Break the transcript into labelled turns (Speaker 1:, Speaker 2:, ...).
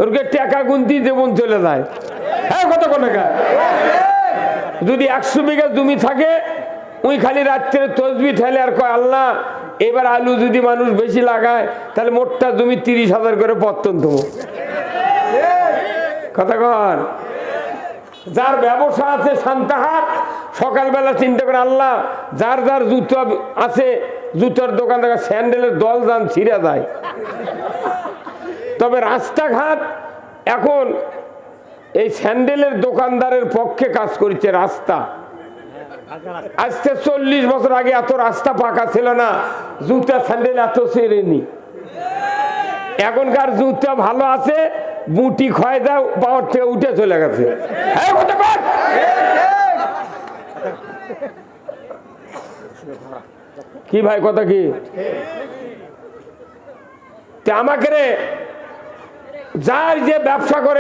Speaker 1: ওরকে টাকা গুনতি যেমন চলে যায়। হ্যাঁ কত টাকা, যদি 100 বিঘা জমি থাকে ওই খালি রাত্রে তসবি ঠেলে আর কয় আল্লাহ এবার আলু যদি মানুষ বেশি লাগায় তাহলে মোটটা জমি 30,000 করে পত্তন দেবো। কথা কন, যার ব্যবসা আছে সান্তাহার সকালবেলা চিন্তা করে আল্লাহ যার যার জুতো আছে জুতোর দোকান থেকে স্যান্ডেলের দল যান ছিঁড়ে যায়। তবে রাস্তাঘাট এখন এই স্যান্ডেলের দোকানদারের পক্ষে কাজ করছে। রাস্তা আজকে 40 বছর আগে এত রাস্তা পাকা ছিল না, জুতা স্যান্ডেল এত ছেড়েনি। এখনকার জুতা ভালো আছে, বুটি ক্ষয় দাও পাওয়ার থেকে উঠে চলে গেছে। কি ভাই কথা কি, আমাকে যার যে ব্যবসা করে